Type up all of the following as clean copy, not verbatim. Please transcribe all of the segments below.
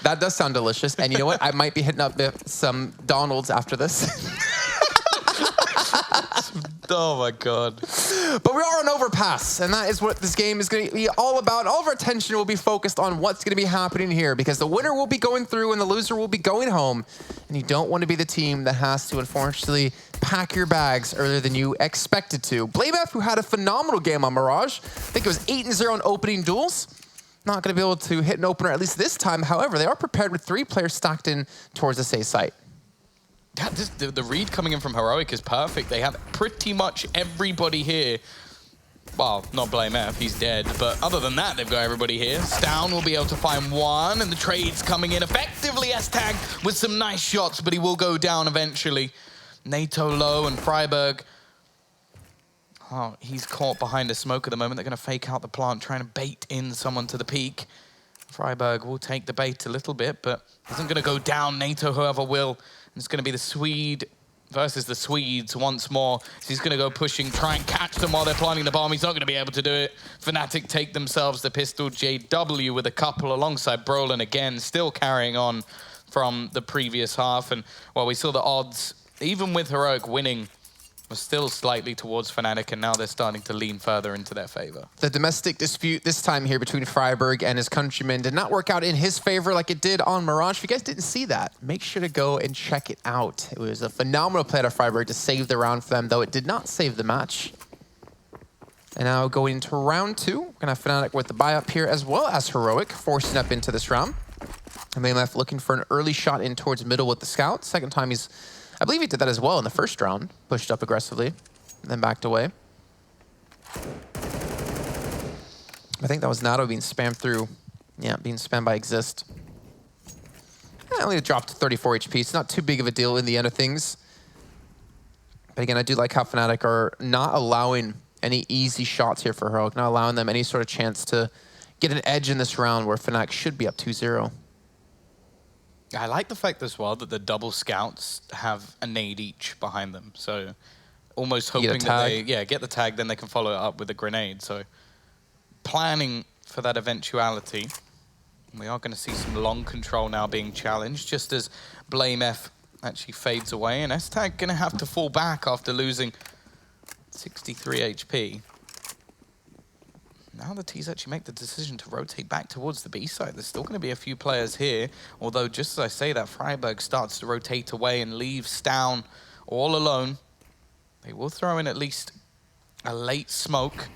That does sound delicious. And you know what? I might be hitting up some Donald's after this. Oh my God. But we are on Overpass, and that is what this game is going to be all about. All of our attention will be focused on what's going to be happening here, because the winner will be going through and the loser will be going home. And you don't want to be the team that has to, unfortunately, pack your bags earlier than you expected to. BlameF, who had a phenomenal game on Mirage, I think it was 8-0 in opening duels. Not going to be able to hit an opener, at least this time. However, they are prepared with 3 players stacked in towards the safe site. The read coming in from Heroic is perfect. They have pretty much everybody here. Well, not BlameF, he's dead. But other than that, they've got everybody here. Stown will be able to find one, and the trade's coming in effectively. S-Tag with some nice shots, but he will go down eventually. NATO low and Freiburg. Oh, he's caught behind a smoke at the moment. They're going to fake out the plant, trying to bait in someone to the peak. Freiburg will take the bait a little bit, but isn't going to go down. NATO, however, will. It's going to be the Swede versus the Swedes once more. So he's going to go pushing, try and catch them while they're planting the bomb. He's not going to be able to do it. Fnatic take themselves the pistol. JW with a couple alongside Brolin again, still carrying on from the previous half. And well, we saw the odds, even with Heroic winning, was still slightly towards Fnatic, and now they're starting to lean further into their favor. The domestic dispute this time here between Freiburg and his countrymen did not work out in his favor like it did on Mirage. If you guys didn't see that, make sure to go and check it out. It was a phenomenal play out of Freiburg to save the round for them, though it did not save the match. And now going into round 2, we're going to have Fnatic with the buy-up here, as well as Heroic, forcing up into this round. And BlameF looking for an early shot in towards middle with the scout. Second time he's... I believe he did that as well in the first round. Pushed up aggressively, and then backed away. I think that was Nato being spammed through. Yeah, being spammed by Exist. Only dropped to 34 HP. It's not too big of a deal in the end of things. But again, I do like how Fnatic are not allowing any easy shots here for Heroic, not allowing them any sort of chance to get an edge in this round where Fnatic should be up 2-0. I like the fact as well that the double scouts have a nade each behind them. So almost hoping that they get the tag, then they can follow it up with a grenade. So planning for that eventuality. We are going to see some long control now being challenged, just as BlameF actually fades away. And S-Tag going to have to fall back after losing 63 HP. Now the T's actually make the decision to rotate back towards the B side. There's still going to be a few players here, although just as I say that, Freiburg starts to rotate away and leaves Stown all alone. They will throw in at least a late smoke.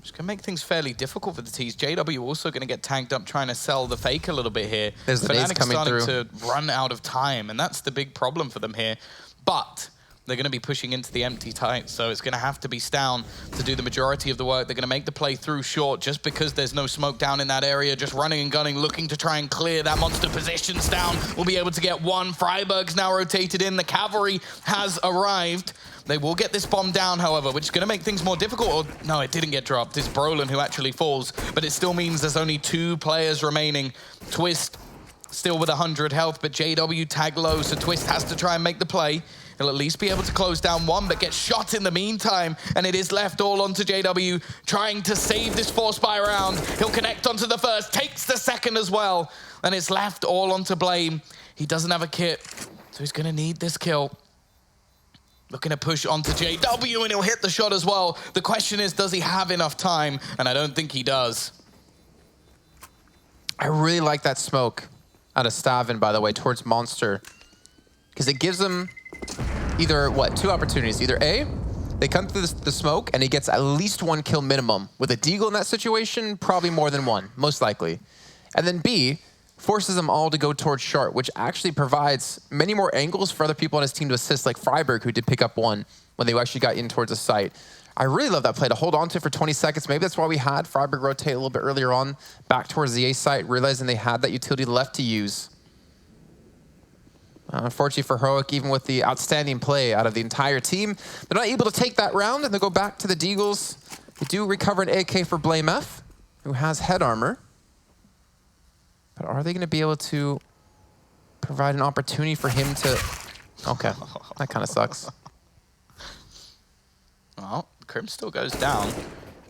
Which can make things fairly difficult for the T's. JW also going to get tagged up trying to sell the fake a little bit here. There's the nades coming through. Starting to run out of time, and that's the big problem for them here. But they're going to be pushing into the empty tight, so it's going to have to be Stown to do the majority of the work. They're going to make the play through short just because there's no smoke down in that area, just running and gunning, looking to try and clear that monster position. Stown will be able to get one. Freiburg's now rotated in. The cavalry has arrived. They will get this bomb down, however, which is going to make things more difficult. Or, no, it didn't get dropped. It's Brolin who actually falls, but it still means there's only 2 players remaining. Twist still with 100 health, but JW tag low, so Twist has to try and make the play. He'll at least be able to close down one, but get shot in the meantime, and it is left all onto JW, trying to save this force buy round. He'll connect onto the first, takes the second as well, and it's left all onto Blame. He doesn't have a kit, so he's gonna need this kill. Looking to push onto JW, and he'll hit the shot as well. The question is, does he have enough time? And I don't think he does. I really like that smoke out of Stavin, by the way, towards Monster, because it gives him either, 2 opportunities. Either A, they come through the smoke and he gets at least 1 kill minimum. With a deagle in that situation, probably more than 1, most likely. And then B, forces them all to go towards short, which actually provides many more angles for other people on his team to assist, like Freiburg, who did pick up 1 when they actually got in towards the site. I really love that play to hold on to for 20 seconds. Maybe that's why we had Freiburg rotate a little bit earlier on, back towards the A site, realizing they had that utility left to use. Unfortunately for Heroic, even with the outstanding play out of the entire team, they're not able to take that round, and they go back to the Deagles. They do recover an AK for BlameF, who has head armor. But are they going to be able to provide an opportunity for him to... Okay, that kind of sucks. Well, Crim still goes down.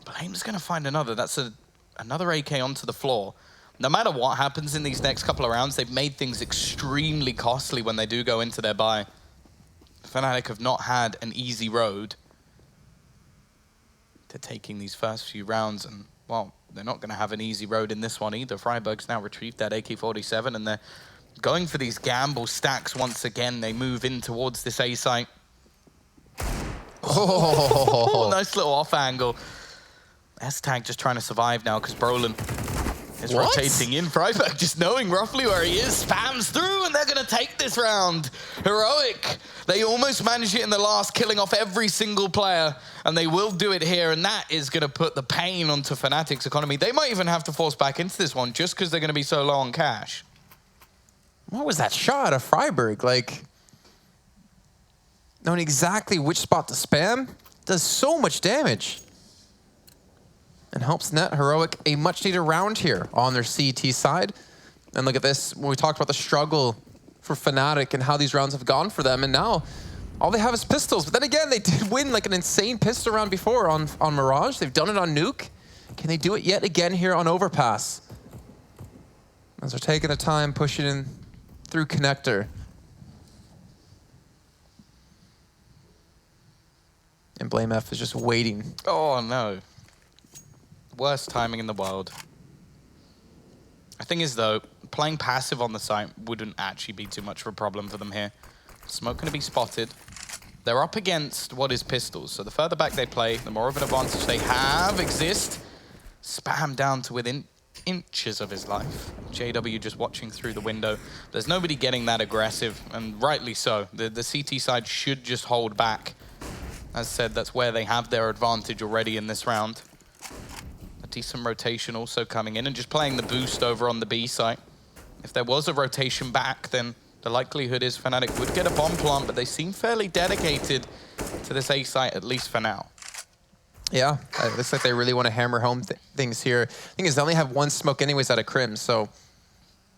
Blame's going to find another. That's another AK onto the floor. no matter what happens in these next couple of rounds, they've made things extremely costly when they do go into their bye. Fnatic have not had an easy road to taking these first few rounds, and, well, they're not going to have an easy road in this one either. Freiburg's now retrieved that AK-47, and they're going for these gamble stacks once again. They move in towards this A site. Oh, nice little off angle. S-Tag just trying to survive now because Brolin is rotating in. Freiburg just knowing roughly where he is, spams through, and they're going to take this round. Heroic. They almost managed it in the last, killing off every single player, and they will do it here, and that is going to put the pain onto Fnatic's economy. They might even have to force back into this one just because they're going to be so low on cash. What was that shot of Freiburg? Like, knowing exactly which spot to spam does so much damage. And helps net Heroic a much needed round here on their CT side. And look at this, when we talked about the struggle for Fnatic and how these rounds have gone for them, and now all they have is pistols. But then again, they did win like an insane pistol round before on Mirage. They've done it on Nuke. Can they do it yet again here on Overpass? As they're taking the time, pushing in through Connector. And Blame F is just waiting. Oh no. Worst timing in the world. The thing is though, playing passive on the site wouldn't actually be too much of a problem for them here. Smoke going to be spotted. They're up against what is pistols, so the further back they play, the more of an advantage they have. Exist. Spam down to within inches of his life. JW just watching through the window. There's nobody getting that aggressive, and rightly so. The CT side should just hold back. As said, that's where they have their advantage already in this round. A decent rotation also coming in and just playing the boost over on the B site. If there was a rotation back, then the likelihood is Fnatic would get a bomb plant, but they seem fairly dedicated to this A site, at least for now. Yeah, it looks like they really want to hammer home things here. Thing is, they only have one smoke anyways out of Crim, so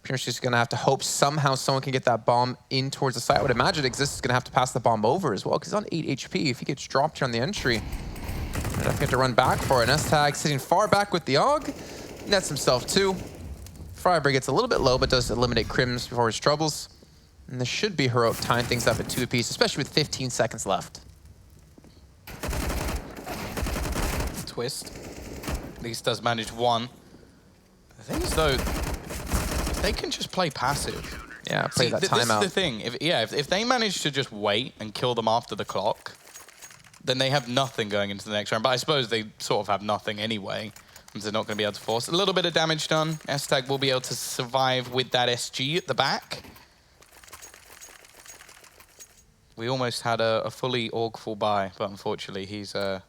pretty much just going to have to hope somehow someone can get that bomb in towards the site. I would imagine Exist is going to have to pass the bomb over as well, because he's on 8 HP. If he gets dropped here on the entry, I definitely have to run back for it. And S-Tag sitting far back with the AUG. Nets himself too. Freiburg gets a little bit low, but does eliminate Crims before his troubles. And this should be Heroic tying things up at 2 apiece, especially with 15 seconds left. Twist. At least does manage one. The thing is though, if they can just play passive. Yeah, play that timeout. This is the thing. If they manage to just wait and kill them after the clock, then they have nothing going into the next round. But I suppose they sort of have nothing anyway, because they're not going to be able to force. A little bit of damage done. S-Tag will be able to survive with that SG at the back. We almost had a fully AUG full buy, but unfortunately he's got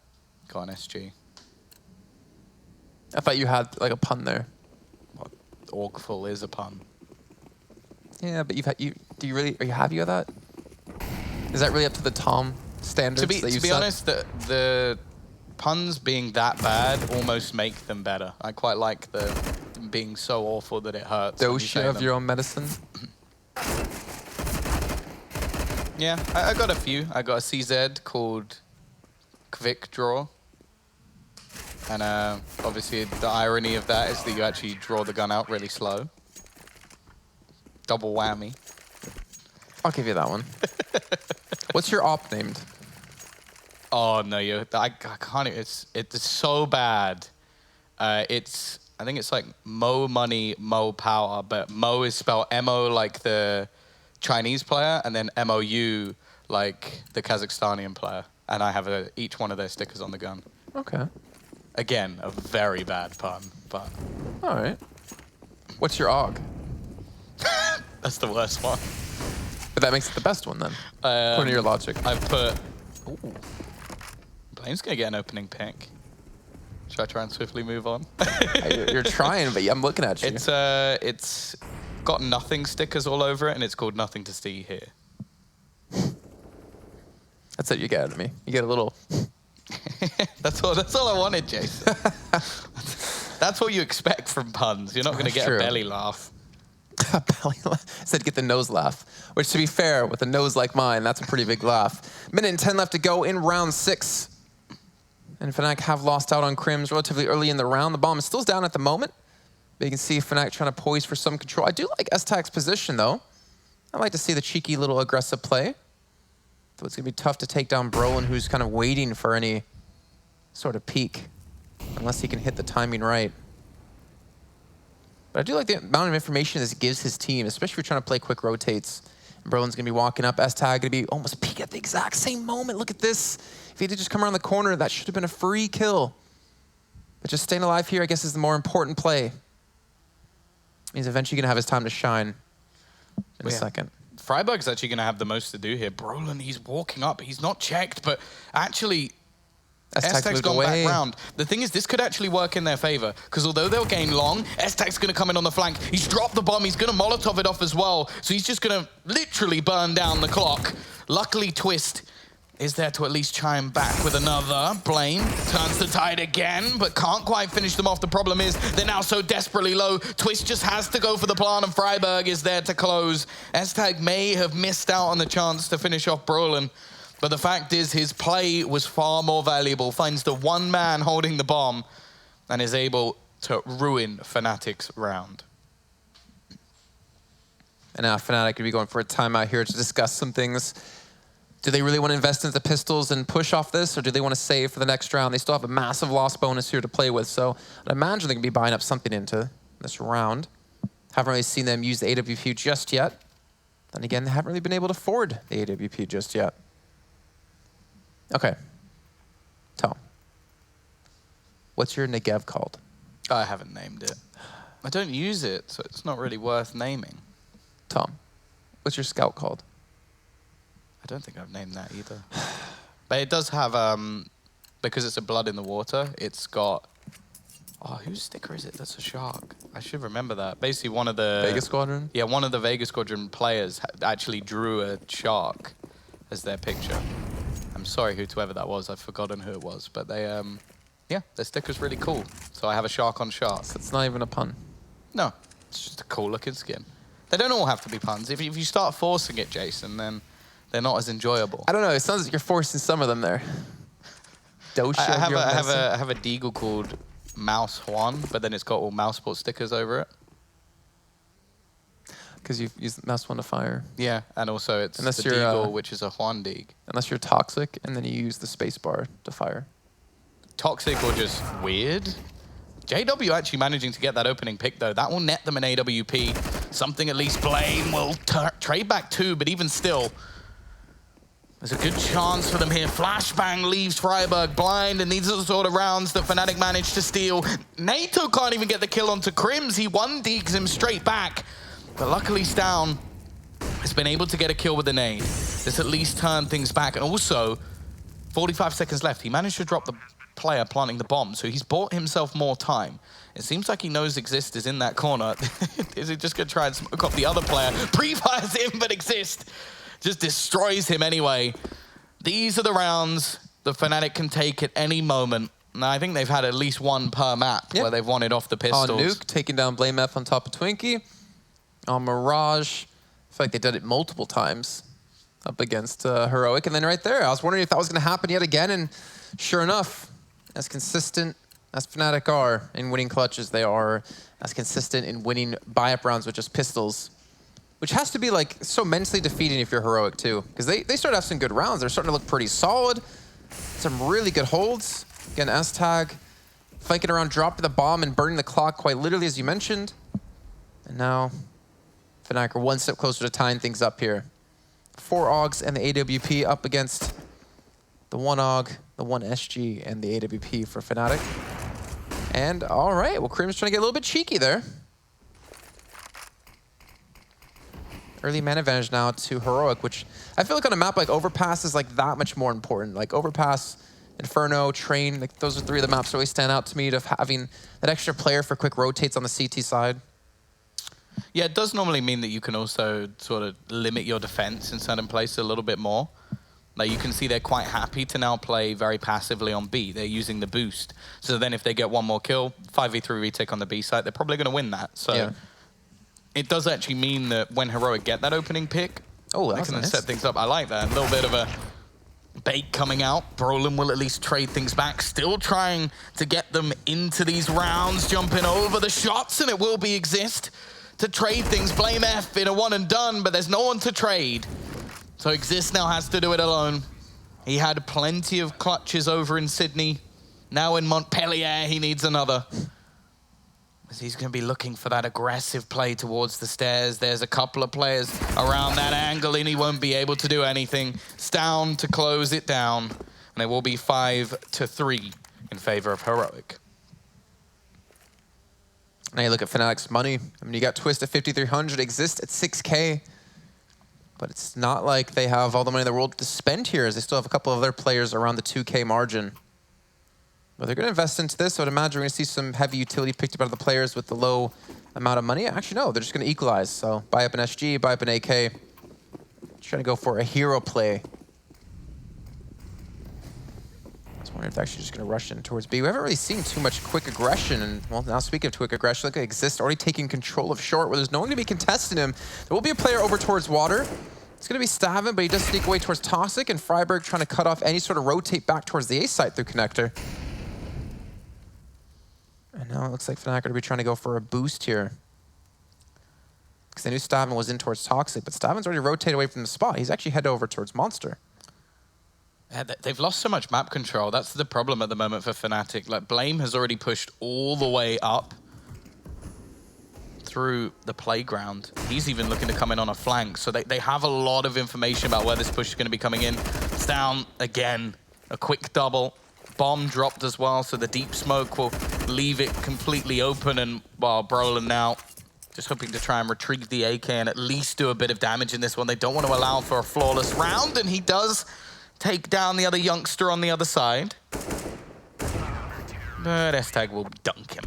an SG. I thought you had like a pun there. What, AUG full is a pun. Yeah, but are you happy with that? Is that really up to the Tom standards that you've set? To be honest, the puns being that bad almost make them better. I quite like them being so awful that it hurts. Dosha of your own medicine? Yeah, I got a few. I got a CZ called Quick Draw. And obviously the irony of that is that you actually draw the gun out really slow. Double whammy. I'll give you that one. What's your op named? Oh no, I can't. It's so bad. I think it's like Mo Money, Mo Power, but Mo is spelled M-O like the Chinese player, and then M-O-U like the Kazakhstanian player. And I have each one of their stickers on the gun. Okay. Again, a very bad pun, but... All right. What's your AUG? That's the worst one. But that makes it the best one then, according to your logic. I've put... Ooh. Blaine's going to get an opening pick. Should I try and swiftly move on? You're trying, but I'm looking at you. It's got nothing stickers all over it, and it's called Nothing to See Here. That's what you get out of me. You get a little... That's all I wanted, Jason. That's what you expect from puns. You're not going to get a belly laugh. A belly laugh? I said get the nose laugh. Which, to be fair, with a nose like mine, that's a pretty big laugh. Minute and 10 left to go in round 6. And Fnatic have lost out on Crims relatively early in the round. The bomb is still down at the moment. But you can see Fnatic trying to poise for some control. I do like S-Tag's position, though. I like to see the cheeky little aggressive play. Though it's going to be tough to take down Brolin, who's kind of waiting for any sort of peak, unless he can hit the timing right. But I do like the amount of information this gives his team, especially if you're trying to play quick rotates. And Brolin's going to be walking up. S-Tag going to be almost peek at the exact same moment. Look at this. If he did just come around the corner, that should have been a free kill. But just staying alive here, I guess, is the more important play. He's eventually going to have his time to shine in a second. Freiburg's actually going to have the most to do here. Brolin, he's walking up. He's not checked, but actually, S-Tag's gone back round. The thing is, this could actually work in their favor, because although they'll gain long, S-Tag's going to come in on the flank. He's dropped the bomb. He's going to Molotov it off as well. So he's just going to literally burn down the clock. Luckily, Twist is there to at least chime back with another. Blaine turns the tide again, but can't quite finish them off. The problem is they're now so desperately low. Twist just has to go for the plant, and Freiburg is there to close. S-Tag may have missed out on the chance to finish off Brolin, but the fact is his play was far more valuable. Finds the one man holding the bomb and is able to ruin Fnatic's round. And now Fnatic could be going for a timeout here to discuss some things. Do they really want to invest into the pistols and push off this, or do they want to save for the next round? They still have a massive loss bonus here to play with, so I'd imagine they're going to be buying up something into this round. Haven't really seen them use the AWP just yet. Then again, they haven't really been able to afford the AWP just yet. Okay. Tom, what's your Negev called? I haven't named it. I don't use it, so it's not really worth naming. Tom, what's your scout called? I don't think I've named that either. But it does have, because it's a blood in the water, it's got, oh, whose sticker is it? That's a shark. I should remember that. Basically one of the... Vega Squadron? Yeah, one of the Vega Squadron players actually drew a shark as their picture. I'm sorry whoever that was, I've forgotten who it was. But they, yeah, their sticker's really cool. So I have a shark on shark. So it's not even a pun. No, it's just a cool looking skin. They don't all have to be puns. If you start forcing it, Jason, then they're not as enjoyable. I don't know. It sounds like you're forcing some of them there. I have a deagle called Mouse Juan, but then it's got all mouse sport stickers over it. Because you've used Mouse One to fire. Yeah, and also it's the deagle, which is a Juan Deag. Unless you're toxic, and then you use the space bar to fire. Toxic or just weird? JW actually managing to get that opening pick, though. That will net them an AWP. Something at least Blaine will trade back to, but even still, there's a good chance for them here. Flashbang leaves Freiburg blind, and these are the sort of rounds that Fnatic managed to steal. NATO can't even get the kill onto Crims. He one-deags him straight back. But luckily, Stown has been able to get a kill with the nade. This at least turned things back. And also, 45 seconds left. He managed to drop the player planting the bomb, so he's bought himself more time. It seems like he knows Exist is in that corner. Is he just going to try and smoke off the other player? Pre-fires him, but Exist just destroys him anyway. These are the rounds that Fnatic can take at any moment. Now, I think they've had at least one per map where they've won it off the pistols. On Nuke, taking down Blame F on top of Twinkie. On Mirage, I feel like they did it multiple times up against Heroic. And then right there, I was wondering if that was going to happen yet again. And sure enough, as consistent as Fnatic are in winning clutches, they are as consistent in winning buy-up rounds with just pistols. Which has to be like so mentally defeating if you're Heroic too. Because they start to have some good rounds. They're starting to look pretty solid. Some really good holds. Again, S-Tag flanking around, dropping the bomb and burning the clock quite literally, as you mentioned. And now Fnatic are one step closer to tying things up here. 4 AUGs and the AWP up against the 1 AUG, the 1 SG, and the AWP for Fnatic. And all right, well, Cream's trying to get a little bit cheeky there. Early man advantage now to Heroic, which I feel like on a map like Overpass is like that much more important. Like Overpass, Inferno, Train, like those are 3 of the maps that always stand out to me, of having that extra player for quick rotates on the CT side. Yeah, it does normally mean that you can also sort of limit your defense in certain places a little bit more. Like you can see they're quite happy to now play very passively on B. They're using the boost. So then if they get one more kill, 5v3 retake on the B side, they're probably going to win that. So it does actually mean that when Heroic get that opening pick, they can then set things up. I like that. A little bit of a bait coming out. Brolin will at least trade things back. Still trying to get them into these rounds, jumping over the shots, and it will be Exist to trade things. Blame F in a one and done, but there's no one to trade. So Exist now has to do it alone. He had plenty of clutches over in Sydney. Now in Montpellier, he needs another. As he's going to be looking for that aggressive play towards the stairs. There's a couple of players around that angle, and he won't be able to do anything. Down to close it down. And it will be 5-3 in favor of Heroic. Now you look at Fnatic's money. I mean, you got Twist at 5,300, Exist at 6K. But it's not like they have all the money in the world to spend here, as they still have a couple of other players around the 2K margin. But they're going to invest into this. So I'd imagine we're going to see some heavy utility picked up out of the players with the low amount of money. Actually, no, they're just going to equalize. So buy up an SG, buy up an AK. Just trying to go for a hero play. I was wondering if they're actually just going to rush in towards B. We haven't really seen too much quick aggression. And, well, now speaking of quick aggression, look at Exist already taking control of short, where there's no one to be contesting him. There will be a player over towards water. It's going to be Stavin, but he does sneak away towards Toxic, and Freiburg trying to cut off any sort of rotate back towards the A site through Connector. And now it looks like Fnatic are going to be trying to go for a boost here. Because they knew Stavin was in towards Toxic, but Stavin's already rotated away from the spot. He's actually headed over towards Monster. Yeah, they've lost so much map control. That's the problem at the moment for Fnatic. Like, Blame has already pushed all the way up through the playground. He's even looking to come in on a flank. So they have a lot of information about where this push is going to be coming in. It's down again. A quick double. Bomb dropped as well, so the deep smoke will leave it completely open. And while Brolin now just hoping to try and retrieve the AK and at least do a bit of damage in this one. They don't want to allow for a flawless round, and he does take down the other youngster on the other side. But S-Tag will dunk him.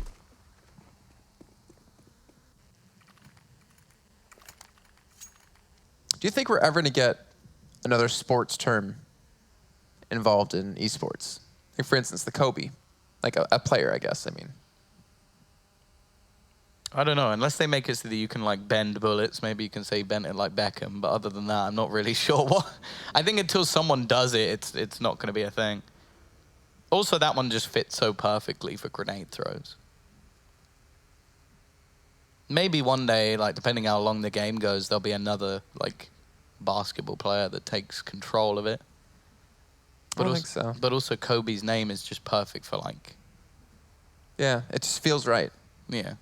Do you think we're ever going to get another sports term involved in esports? Like, for instance, the Kobe. Like a player, I guess, I mean. I don't know. Unless they make it so that you can, like, bend bullets, maybe you can say bend it like Beckham. But other than that, I'm not really sure what. I think until someone does it, it's not going to be a thing. Also, that one just fits so perfectly for grenade throws. Maybe one day, like, depending how long the game goes, there'll be another, like, basketball player that takes control of it. But I don't also, think so. But also, Kobe's name is just perfect for, like... Yeah, it just feels right. Yeah.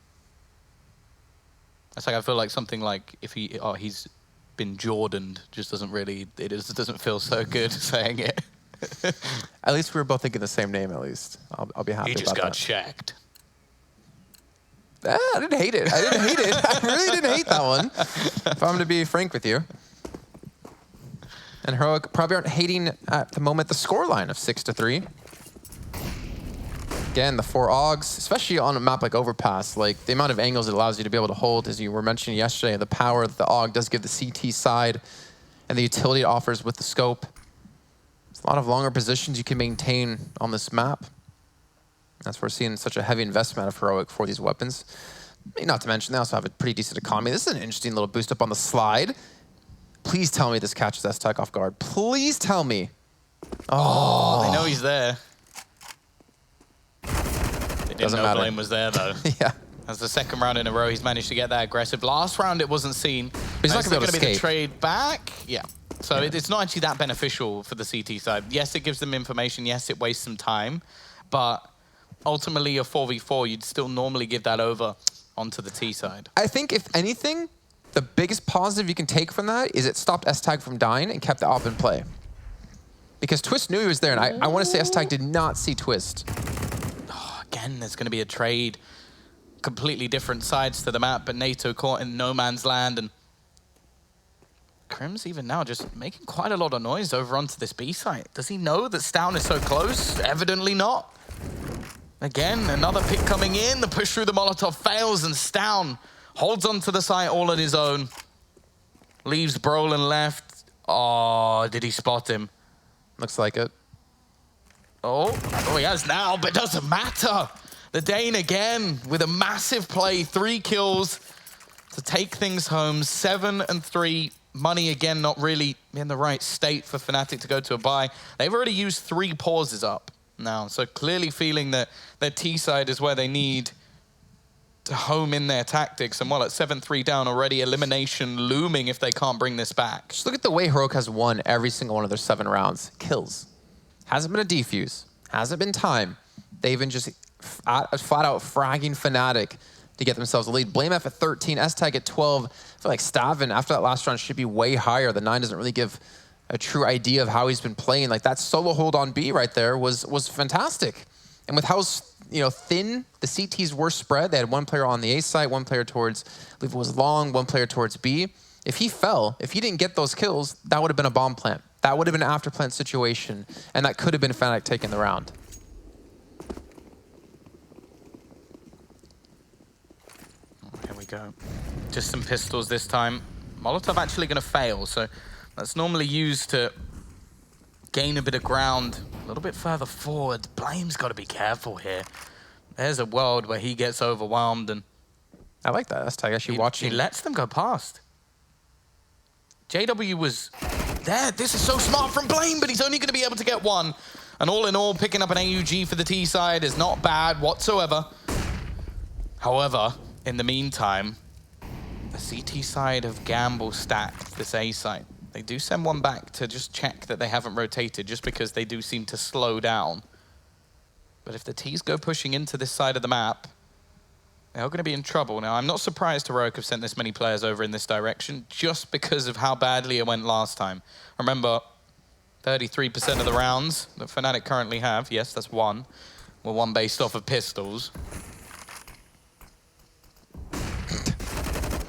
It's like, I feel like something like, if he's been Jordaned, just doesn't really, it just doesn't feel so good saying it. At least we were both thinking the same name, at least. I'll be happy He about just that. got shagged. I didn't hate it. I didn't hate it. I really didn't hate that one, if I'm going to be frank with you. And Heroic probably aren't hating at the moment the scoreline of 6-3. Again, the 4 Augs, especially on a map like Overpass, like the amount of angles it allows you to be able to hold, as you were mentioning yesterday, the power that the Aug does give the CT side and the utility it offers with the scope. There's a lot of longer positions you can maintain on this map. That's why we're seeing such a heavy investment of Heroic for these weapons. Not to mention, they also have a pretty decent economy. This is an interesting little boost up on the slide. Please tell me this catches S-Tech off guard. Please tell me. Oh, They know he's there. They didn't know Blame was there, though. Yeah. That's the second round in a row he's managed to get that aggressive. Last round, it wasn't seen. But he's not going to be the escape. trade back. Yeah. So it's not actually that beneficial for the CT side. Yes, it gives them information. Yes, it wastes some time. But ultimately, a 4v4, you'd still normally give that over onto the T side. I think, if anything, the biggest positive you can take from that is it stopped S-Tag from dying and kept the op in play. Because Twist knew he was there, and I want to say S-Tag did not see Twist. Oh, again, there's going to be a trade. Completely different sides to the map, but NATO caught in no man's land, and Crim's even now just making quite a lot of noise over onto this B site. Does he know that Stown is so close? Evidently not. Again, another pick coming in. The push through the Molotov fails, and Stown holds onto the site all on his own. Leaves Brolin left. Oh, did he spot him? Looks like it. Oh, he has now, but it doesn't matter. The Dane again with a massive play, 3 kills to take things home, 7-3 money, again, not really in the right state for Fnatic to go to a buy. They've already used 3 pauses up now, so clearly feeling that their T side is where they need to home in their tactics. And while at 7-3 down already, elimination looming if they can't bring this back. Just look at the way Heroic has won every single one of their 7 rounds. Kills. Hasn't been a defuse. Hasn't been time. They've been just flat out fragging Fnatic to get themselves a lead. Blame F at 13, S-Tag at 12. I feel like Stavin, after that last round, should be way higher. The 9 doesn't really give a true idea of how he's been playing. Like, that solo hold on B right there was fantastic. And with how thin the CTs were spread, they had 1 player on the A side, 1 player towards, I believe it was long, 1 player towards B. If he fell, if he didn't get those kills, that would have been a bomb plant. That would have been an after plant situation, and that could have been Fnatic taking the round. Here we go. Just some pistols this time. Molotov actually going to fail, so that's normally used to gain a bit of ground a little bit further forward. Blame's got to be careful here. There's a world where he gets overwhelmed, and I like that. That's actually watching. He lets them go past. JW was there. This is so smart from Blame, but he's only going to be able to get 1. And all in all, picking up an AUG for the T side is not bad whatsoever. However, in the meantime, the CT side have gamble stacked this A side. They do send 1 back to just check that they haven't rotated, just because they do seem to slow down. But if the T's go pushing into this side of the map, they're going to be in trouble. Now, I'm not surprised Heroic have sent this many players over in this direction, just because of how badly it went last time. Remember, 33% of the rounds that Fnatic currently have, yes, that's 1, were 1 based off of pistols.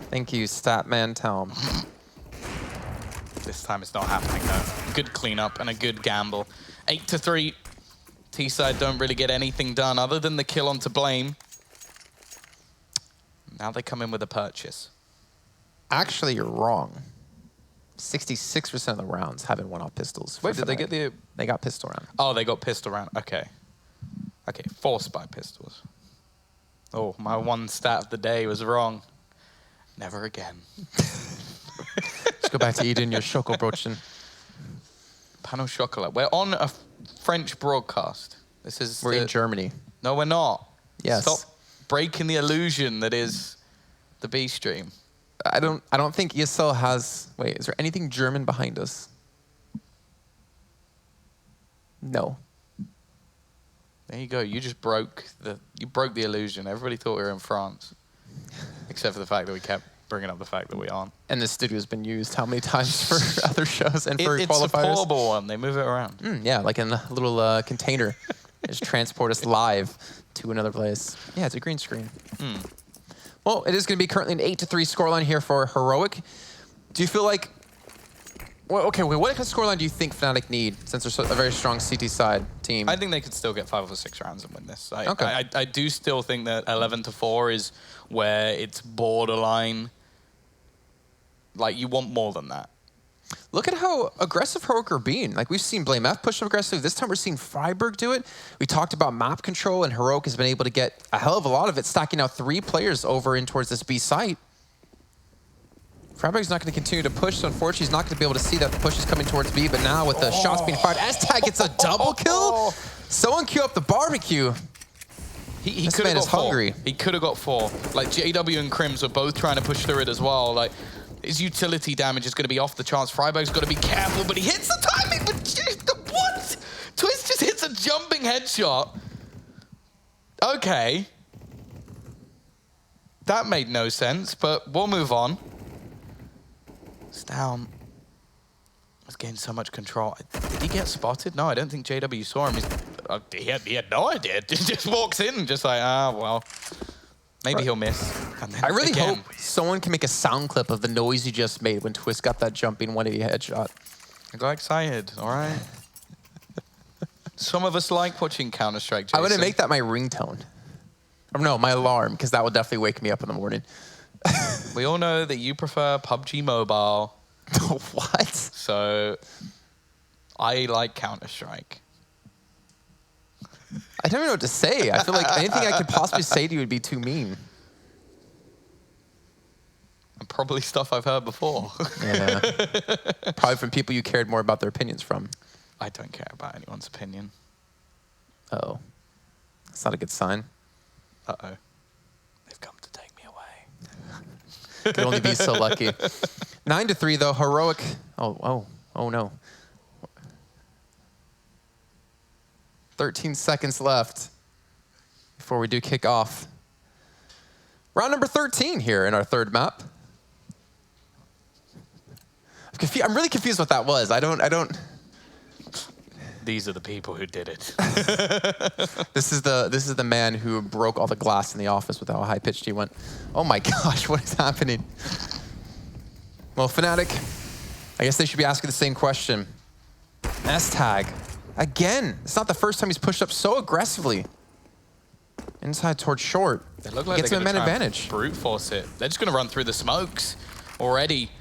Thank you, Statman Telm. This time it's not happening, though. Good cleanup and a good gamble. 8-3. T-side don't really get anything done other than the kill onto Blame. Now they come in with a purchase. Actually, you're wrong. 66% of the rounds haven't won off pistols. Wait, did they get the... They got pistol round. Oh, they got pistol round. Okay. Okay, forced by pistols. Oh, my 1 stat of the day was wrong. Never again. Let's go back to eating your Schokobrochen. Pan au chocolat. We're on a French broadcast. This is... We're in Germany. No, we're not. Yes. Stop breaking the illusion that is the B stream. I don't think ESL has... Wait, is there anything German behind us? No. There you go. You just broke the illusion. Everybody thought we were in France. Except for the fact that we kept bringing up the fact that we aren't. And this studio has been used how many times for other shows and for qualifiers? It's a portable one. They move it around. Yeah, like in a little container. Just transport us live to another place. Yeah, it's a green screen. Well, it is going to be currently an 8-3 scoreline here for Heroic. Do you feel like... Well, okay, wait, what kind of scoreline do you think Fnatic need, since they're a very strong CT side team? I think they could still get 5 or 6 rounds and win this. Okay. I do still think that 11-4 is where it's borderline. Like, you want more than that. Look at how aggressive Heroic are being. Like, we've seen Blame F push aggressive. This time we're seeing Freiburg do it. We talked about map control, and Heroic has been able to get a hell of a lot of it, stacking out 3 players over in towards this B site. Freiburg's not going to continue to push, so unfortunately he's not going to be able to see that the push is coming towards B, but now with the shots being fired, S-Tag gets a double kill. Someone queue up the barbecue. He This could man have is got 4. hungry. He could have got 4. Like, JW and Crims were both trying to push through it as well. Like, his utility damage is going to be off the charts. Freiburg's got to be careful, but he hits the timing. But what? Twist just hits a jumping headshot. Okay. That made no sense, but we'll move on. It's down. He's gained so much control. Did he get spotted? No, I don't think JW saw him. He had no idea. He just walks in, just like, well, maybe he'll miss. And then I really again, hope someone can make a sound clip of the noise he just made when Twist got that jumping 180 headshot. I got excited, all right? Some of us like watching Counter-Strike, Jason. I'm going to make that my ringtone. Or no, my alarm, because that will definitely wake me up in the morning. We all know that you prefer PUBG Mobile. What? So I like Counter-Strike. I don't even know what to say. I feel like anything I could possibly say to you would be too mean. I'm probably stuff I've heard before. Yeah. Probably from people you cared more about their opinions from. I don't care about anyone's opinion. Uh-oh. That's not a good sign. Uh-oh. They've come to take me away. Could only be so lucky. 9-3 though, Heroic. Oh no. 13 seconds left before we do kick off. Round number 13 here in our third map. I'm really confused what that was. I don't. These are the people who did it. This is the man who broke all the glass in the office with how high pitched he went. Oh my gosh, what is happening? Well, Fnatic, I guess they should be asking the same question. S-Tag, again. It's not the first time he's pushed up so aggressively. Inside towards short. They look like gets they're him going an to advantage. brute force it. They're just going to run through the smokes already.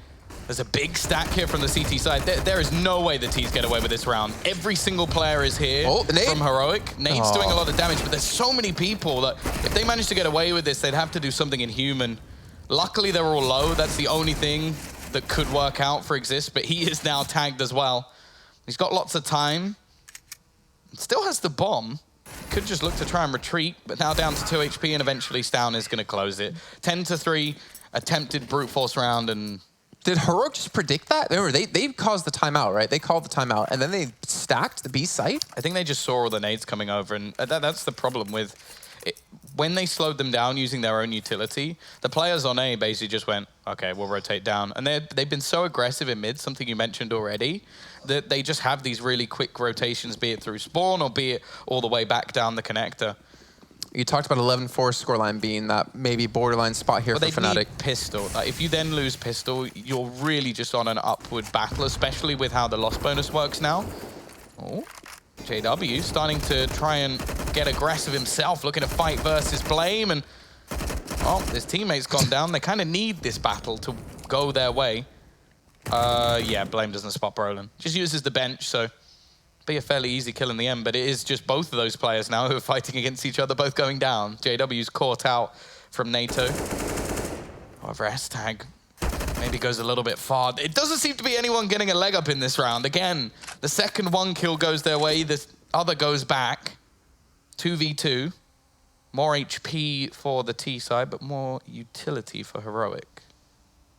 There's a big stack here from the CT side. There is no way the T's get away with this round. Every single player is here from Heroic. Nade's doing a lot of damage, but there's so many people that if they manage to get away with this, they'd have to do something inhuman. Luckily, they're all low. That's the only thing that could work out for Exist, but he is now tagged as well. He's got lots of time. Still has the bomb. Could just look to try and retreat, but now down to 2 HP, and eventually Stown is going to close it. 10-3, attempted brute force round, and... Did Heroic just predict that? They caused the timeout, right? They called the timeout, and then they stacked the B site? I think they just saw all the nades coming over, and that's the problem with it. When they slowed them down using their own utility, the players on A basically just went, okay, we'll rotate down. And they've been so aggressive in mid, something you mentioned already, that they just have these really quick rotations, be it through spawn or be it all the way back down the connector. You talked about 11-4 scoreline being that maybe borderline spot here for Fnatic. Need pistol. Like, if you then lose pistol, you're really just on an upward battle, especially with how the loss bonus works now. Oh, JW starting to try and get aggressive himself, looking to fight versus Blame, and oh, his teammate's gone down. They kind of need this battle to go their way. Yeah, Blame doesn't spot Brolin. Just uses the bench, so be a fairly easy kill in the end, but it is just both of those players now who are fighting against each other, both going down. JW's caught out from NATO. However, S-Tag maybe goes a little bit far. It doesn't seem to be anyone getting a leg up in this round. Again, the second one kill goes their way, the other goes back. 2v2. More HP for the T side, but more utility for Heroic.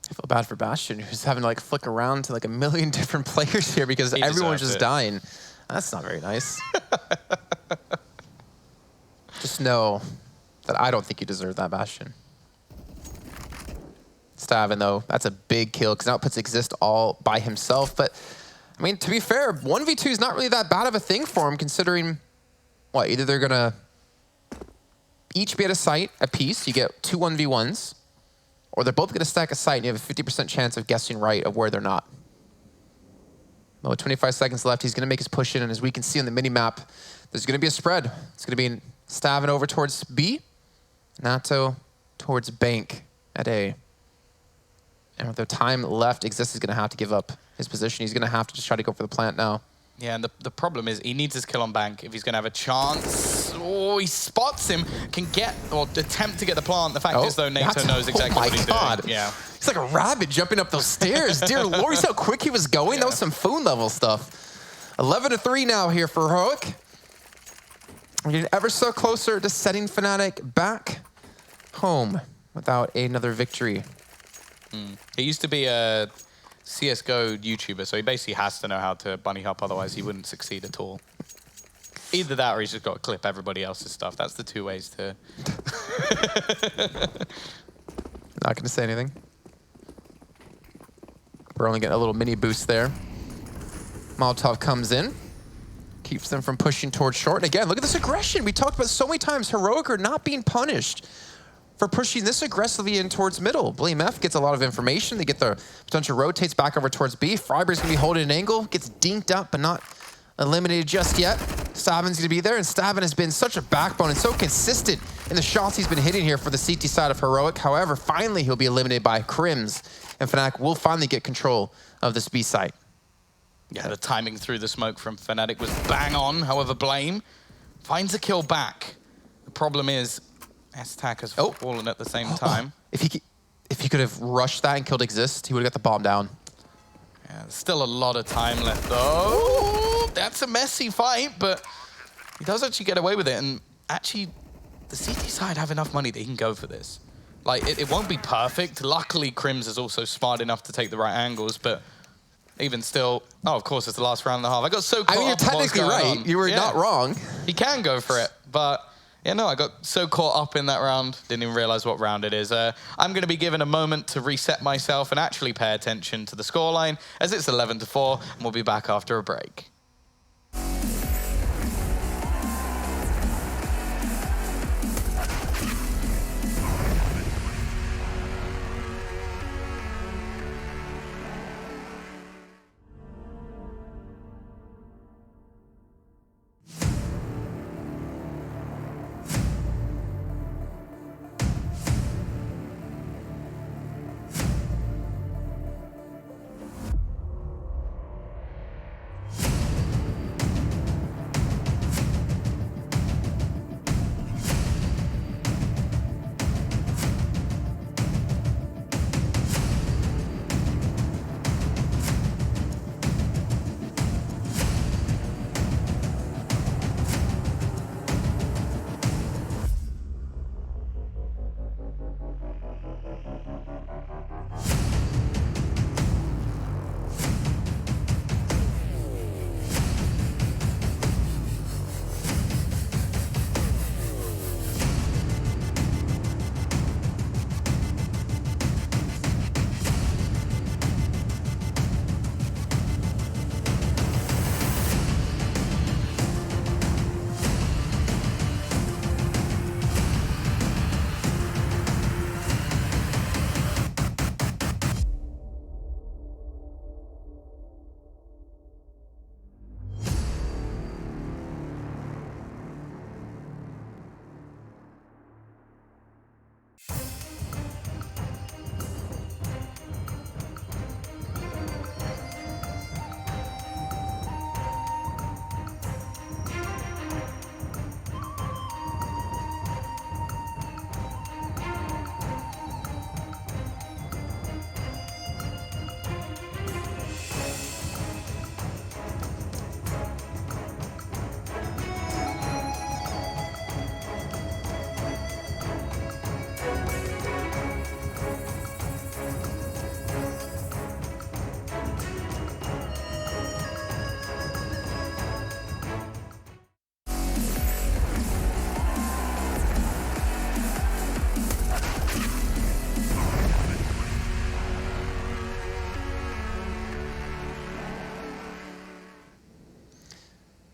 I feel bad for Bastion, who's having to like flick around to like a million different players here because everyone's just dying. That's not very nice. Just know that I don't think you deserve that, Bastion. Stavin, though, that's a big kill because now it puts Exist all by himself. But, I mean, to be fair, 1v2 is not really that bad of a thing for him considering, what, either they're going to each be at a site a piece, you get 2 1v1s, or they're both going to stack a site and you have a 50% chance of guessing right of where they're not. Well, with 25 seconds left, he's going to make his push in, and as we can see on the mini-map, there's going to be a spread. It's going to be Stavin over towards B, Nato towards Bank at A. And with the time left, Exist is going to have to give up his position. He's going to have to just try to go for the plant now. Yeah, and the problem is he needs his kill on Bank if he's going to have a chance. Oh, he spots him, can get, or attempt to get the plant. The fact is, though, NATO knows exactly what he's doing. Yeah. He's like a rabbit jumping up those stairs. Dear Lord, you see how quick he was going? Yeah. That was some Foon level stuff. 11-3 now here for Heroic. We're getting ever so closer to setting Fnatic back home without another victory. He used to be a CSGO YouTuber, so he basically has to know how to bunny hop, otherwise he wouldn't succeed at all. Either that or he's just got to clip everybody else's stuff. That's the two ways to... Not going to say anything. We're only getting a little mini boost there. Molotov comes in. Keeps them from pushing towards short. And again, look at this aggression. We talked about so many times. Heroic are not being punished for pushing this aggressively in towards middle. Blame F gets a lot of information. They get the potential rotates back over towards B. Freiberg's going to be holding an angle. Gets dinked up, but not eliminated just yet. Stavin's going to be there, and Stavin has been such a backbone and so consistent in the shots he's been hitting here for the CT side of Heroic. However, finally he'll be eliminated by Crims, and Fnatic will finally get control of this B site. Yeah, the timing through the smoke from Fnatic was bang on. However, Blame finds a kill back. The problem is, S-Tack has fallen at the same time. If if he could have rushed that and killed Exist, he would have got the bomb down. Yeah, there's still a lot of time left, though. Ooh, that's a messy fight, but he does actually get away with it. And actually, the CT side have enough money that he can go for this. Like, it won't be perfect. Luckily, Crims is also smart enough to take the right angles, but even still, oh, of course, it's the last round and a half. I got so caught up you're technically right. You were not wrong. He can go for it, but yeah, no, I got so caught up in that round, didn't even realize what round it is. I'm going to be given a moment to reset myself and actually pay attention to the scoreline, as it's 11-4, and we'll be back after a break.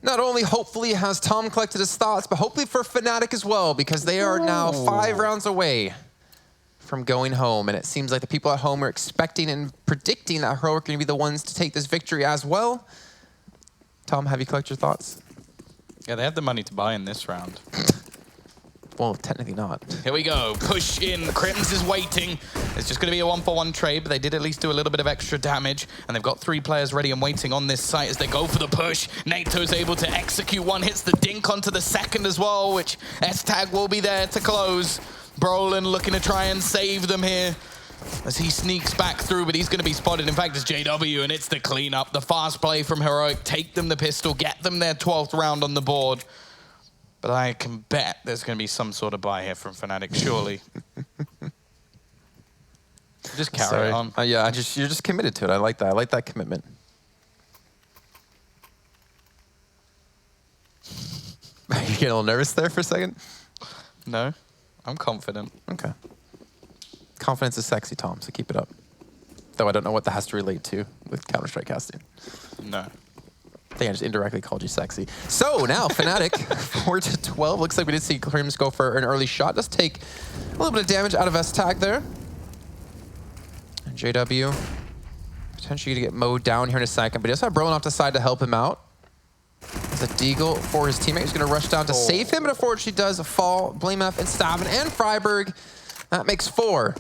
Not only hopefully has Tom collected his thoughts, but hopefully for Fnatic as well, because they are now 5 rounds away from going home. And it seems like the people at home are expecting and predicting that Heroic are going to be the ones to take this victory as well. Tom, have you collected your thoughts? Yeah, they have the money to buy in this round. Well, technically not. Here we go. Push in. Crims is waiting. It's just going to be a 1-for-1 trade, but they did at least do a little bit of extra damage, and they've got 3 players ready and waiting on this site as they go for the push. NATO's able to execute one, hits the dink onto the second as well, which S-Tag will be there to close. Brolin looking to try and save them here as he sneaks back through, but he's going to be spotted. In fact, it's JW, and it's the cleanup. The fast play from Heroic. Take them the pistol, get them their 12th round on the board. But I can bet there's going to be some sort of buy here from Fnatic, surely. Just carry on. Yeah, you're just committed to it. I like that. I like that commitment. Are you getting a little nervous there for a second? No, I'm confident. Okay. Confidence is sexy, Tom, so keep it up. Though I don't know what that has to relate to with Counter-Strike casting. No. I think I just indirectly called you sexy. So now Fnatic, 4-12. Looks like we did see Crims go for an early shot. Does take a little bit of damage out of S-Tag there. And JW potentially going to get mowed down here in a second, but he does have Brolin off the side to help him out. There's a Deagle for his teammate who's going to rush down to save him, but unfortunately does fall. Blame F and Stavin and Freiburg. That makes 4.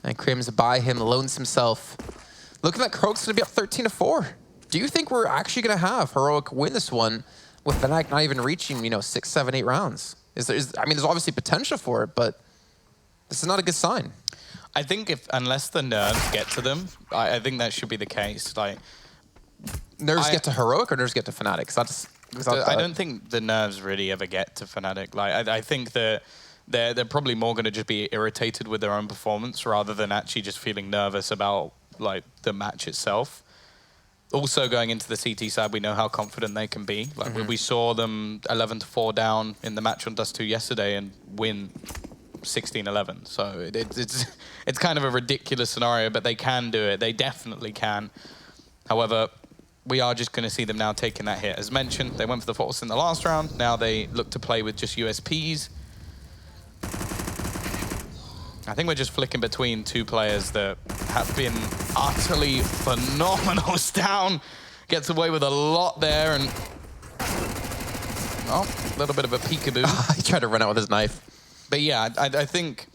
And Crims by him, loans himself. Looking like Heroic's going to be up 13-4. Do you think we're actually going to have Heroic win this one with Fnatic not even reaching, 6, 7, 8 rounds? I mean, there's obviously potential for it, but this is not a good sign. I think unless the nerves get to them, I think that should be the case. Like, Nerves get to Heroic or nerves get to Fnatic? I don't think the nerves really ever get to Fnatic. Like, I think that they're probably more going to just be irritated with their own performance rather than actually just feeling nervous about like the match itself. Also, going into the CT side, we know how confident they can be. Like we saw them 11-4 down in the match on Dust 2 yesterday and win 16-11. So it's kind of a ridiculous scenario, but they can do it. They definitely can. However, we are just going to see them now taking that hit. As mentioned, they went for the Force in the last round. Now they look to play with just USPs. I think we're just flicking between two players that have been utterly phenomenal. Down gets away with a lot there, and oh, a little bit of a peekaboo. He tried to run out with his knife. But yeah, I think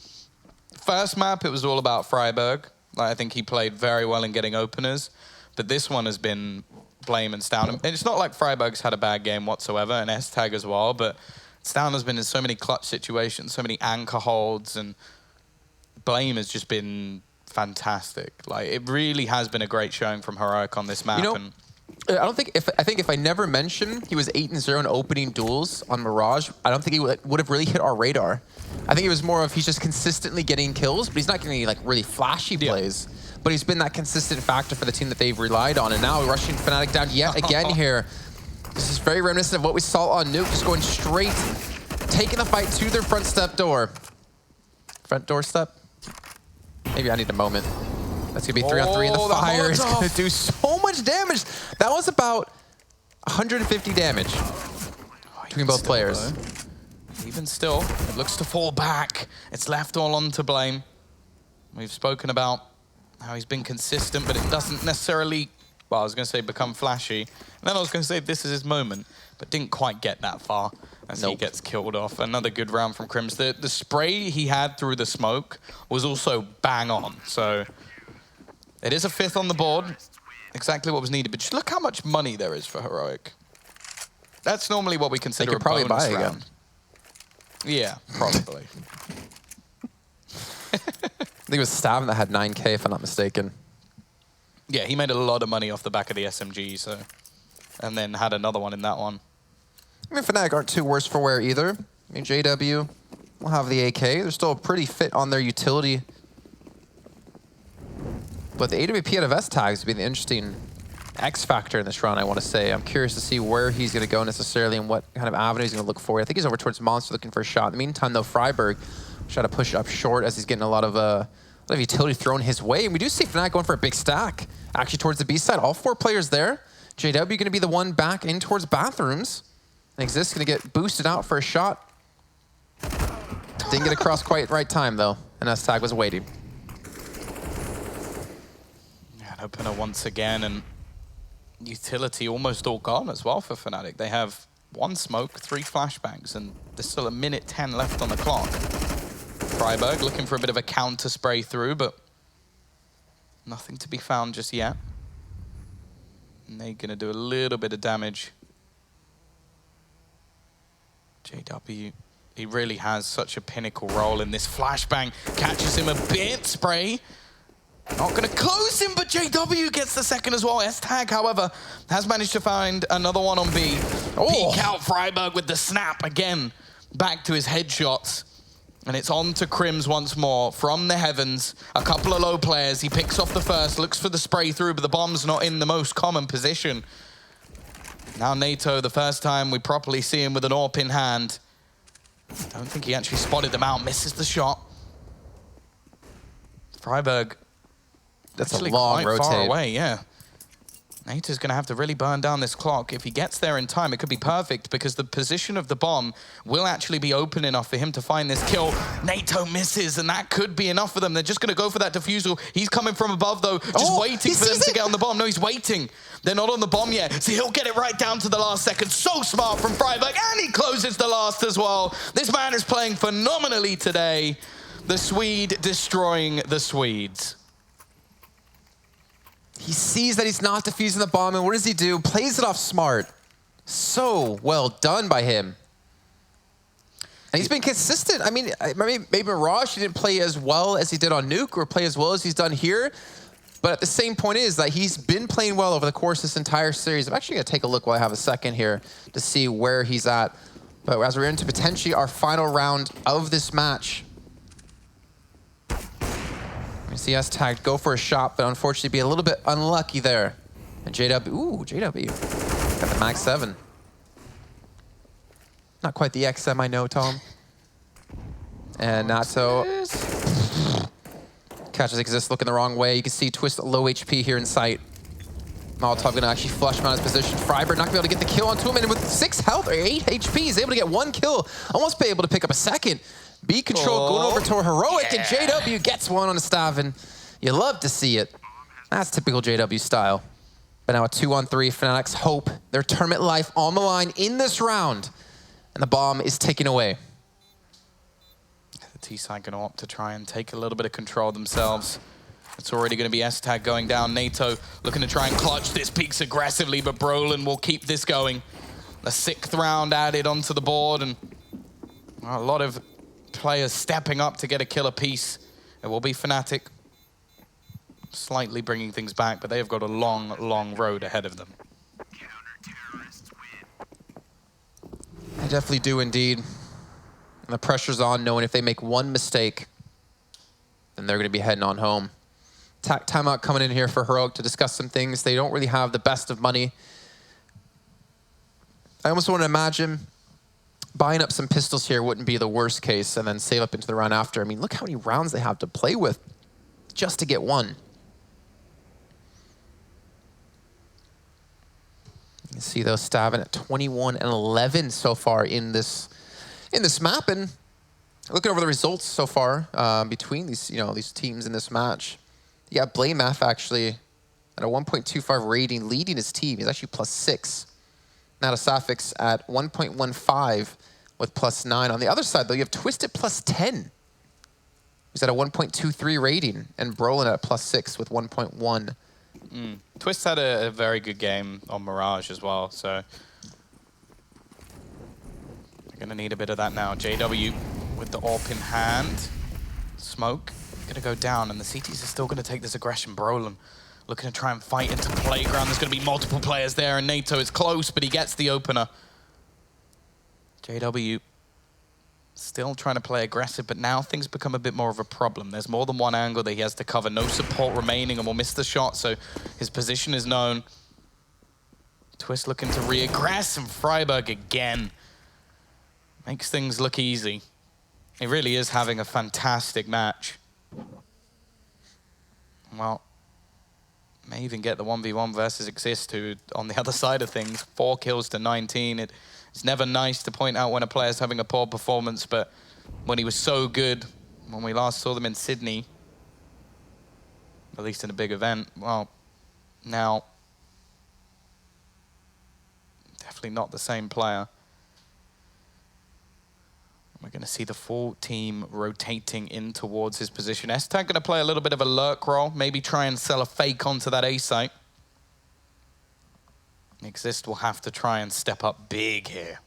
first map, it was all about Freiburg. Like, I think he played very well in getting openers, but this one has been Blame and Stown. And it's not like Freiburg's had a bad game whatsoever, and S-Tag as well, but Stown has been in so many clutch situations, so many anchor holds, and Blame has just been fantastic. Like, it really has been a great showing from Heroic on this map. You know, I think if I never mentioned he was 8-0 in opening duels on Mirage, I don't think he would have really hit our radar. I think it was more of he's just consistently getting kills, but he's not getting any like really flashy plays. But he's been that consistent factor for the team that they've relied on, and now rushing Fnatic down yet again here. This is very reminiscent of what we saw on Nuke, just going straight, taking the fight to their front step door. Front doorstep? Maybe I need a moment. That's gonna be 3-on-3, and the fire is gonna do so much damage. That was about 150 damage between both players. Even still, it looks to fall back. It's left all on to Blame. We've spoken about how he's been consistent, but it doesn't necessarily, well, I was gonna say become flashy. And then I was gonna say this is his moment, but didn't quite get that far as he gets killed off. Another good round from Crims. The spray he had through the smoke was also bang on. So it is a 5th on the board. Exactly what was needed. But just look how much money there is for Heroic. That's normally what we consider a bonus round. Again. Yeah, probably. I think it was Stavn that had 9K, if I'm not mistaken. Yeah, he made a lot of money off the back of the SMG, so, and then had another one in that one. I mean, Fnatic aren't too worse for wear either. I mean, JW will have the AK. They're still pretty fit on their utility. But the AWP out of S-Tags would be the interesting X factor in this round, I want to say. I'm curious to see where he's going to go necessarily and what kind of avenue he's going to look for. I think he's over towards Monster looking for a shot. In the meantime, though, Freiburg try to push it up short as he's getting a lot of utility thrown his way. And we do see Fnatic going for a big stack, actually towards the B side. All 4 players there. JW going to be the one back in towards bathrooms. And Exist going to get boosted out for a shot. Didn't get across quite right time, though. And S-Tag was waiting. Yeah, an opener once again, and utility almost all gone as well for Fnatic. They have 1 smoke, 3 flashbangs, and there's still 1:10 left on the clock. Freiburg looking for a bit of a counter spray through, but nothing to be found just yet. And they're going to do a little bit of damage. JW, he really has such a pinnacle role in this flashbang. Catches him a bit, spray. Not going to close him, but JW gets the second as well. S-Tag, however, has managed to find another one on B. Peek out Freiburg with the snap again. Back to his headshots. And it's on to Crims once more from the heavens. A couple of low players. He picks off the first, looks for the spray through, but the bomb's not in the most common position. Now NATO, the first time we properly see him with an AWP in hand. I don't think he actually spotted them out. Misses the shot. Freiburg. That's a long rotate. Far away, yeah. NATO's going to have to really burn down this clock. If he gets there in time, it could be perfect because the position of the bomb will actually be open enough for him to find this kill. NATO misses, and that could be enough for them. They're just going to go for that defusal. He's coming from above, though, just waiting for them to get on the bomb. No, he's waiting. They're not on the bomb yet, so he'll get it right down to the last second. So smart from Freiburg, and he closes the last as well. This man is playing phenomenally today. The Swede destroying the Swedes. He sees that he's not defusing the bomb, and what does he do? Plays it off smart. So well done by him. And he's been consistent. I mean, maybe Mirage, he didn't play as well as he did on Nuke or play as well as he's done here. But at the same point is that he's been playing well over the course of this entire series. I'm actually going to take a look while I have a second here to see where he's at. But as we're into potentially our final round of this match, we see S-Tag go for a shot, but unfortunately be a little bit unlucky there. And JW, ooh, JW, got the Max 7. Not quite the XM, I know, Tom. And Nato catches Exist looking the wrong way. You can see Twist low HP here in sight. Molotov gonna actually flush him out of his position. Freiberg not gonna be able to get the kill onto him, and with 6 health or 8 HP, he's able to get 1 kill. Almost be able to pick up a second. B Control going over to Heroic, and JW gets one on a Stavin. You love to see it. That's typical JW style. But now a 2-on-3, Fnatic's hope, their tournament life on the line in this round. And the bomb is taken away. The T-side going to opt to try and take a little bit of control themselves. It's already going to be S-Tag going down. NATO looking to try and clutch this, peaks aggressively, but Brolin will keep this going. The 6th round added onto the board, and a lot of players stepping up to get a killer piece. It will be Fnatic slightly bringing things back, but they have got a long, long road ahead of them. They definitely do indeed. And the pressure's on, knowing if they make one mistake, then they're going to be heading on home. Timeout coming in here for Heroic to discuss some things. They don't really have the best of money. I almost want to imagine buying up some pistols here wouldn't be the worst case, and then save up into the round after. I mean, look how many rounds they have to play with just to get one. You can see those Stavin at 21 and 11 so far in this map, and looking over the results so far between these teams in this match. You got Blamef actually at a 1.25 rating, leading his team. He's actually +6. Now to Safix at 1.15 with +9. On the other side, though, you have Twisted +10. He's at a 1.23 rating, and Brolin at +6 with 1.1. Twist had a very good game on Mirage as well, so they're going to need a bit of that now. JW with the AWP in hand. Smoke going to go down, and the CTs are still going to take this aggression. Brolin looking to try and fight into playground. There's going to be multiple players there, and NATO is close, but he gets the opener. JW still trying to play aggressive, but now things become a bit more of a problem. There's more than one angle that he has to cover. No support remaining, and will miss the shot, so his position is known. Twist looking to re-aggress, and Freiberg again makes things look easy. He really is having a fantastic match. Well, may even get the 1v1 versus Exist, who on the other side of things, 4 kills to 19. It's never nice to point out when a player's having a poor performance, but when he was so good, when we last saw them in Sydney, at least in a big event, well, now, definitely not the same player. We're going to see the full team rotating in towards his position. S-Tag going to play a little bit of a lurk role, maybe try and sell a fake onto that A site. Exist will have to try and step up big here.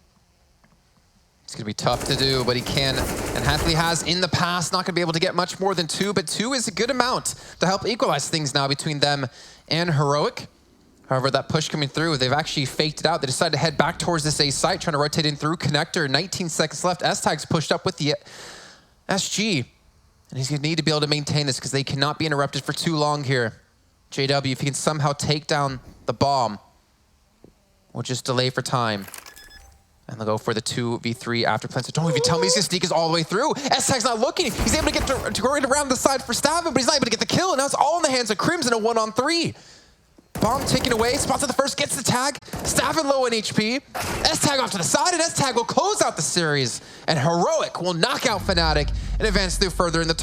It's going to be tough to do, but he can, and Hathaway has in the past. Not going to be able to get much more than 2, but 2 is a good amount to help equalize things now between them and Heroic. However, that push coming through, they've actually faked it out. They decided to head back towards this A site, trying to rotate in through connector. 19 seconds left. S-Tag's pushed up with the SG, and he's going to need to be able to maintain this because they cannot be interrupted for too long here. JW, if he can somehow take down the bomb, we'll just delay for time. And they'll go for the 2v3 after plan. So don't even tell me he's going to sneak us all the way through. S-Tag's not looking. He's able to get to go right around the side for Stavin, but he's not able to get the kill. And now it's all in the hands of Crimson, a 1-on-3. Bomb taken away. Spots at the first, gets the tag. Stavin low in HP. S-Tag off to the side, and S-Tag will close out the series. And Heroic will knock out Fnatic and advance through further in the tournament.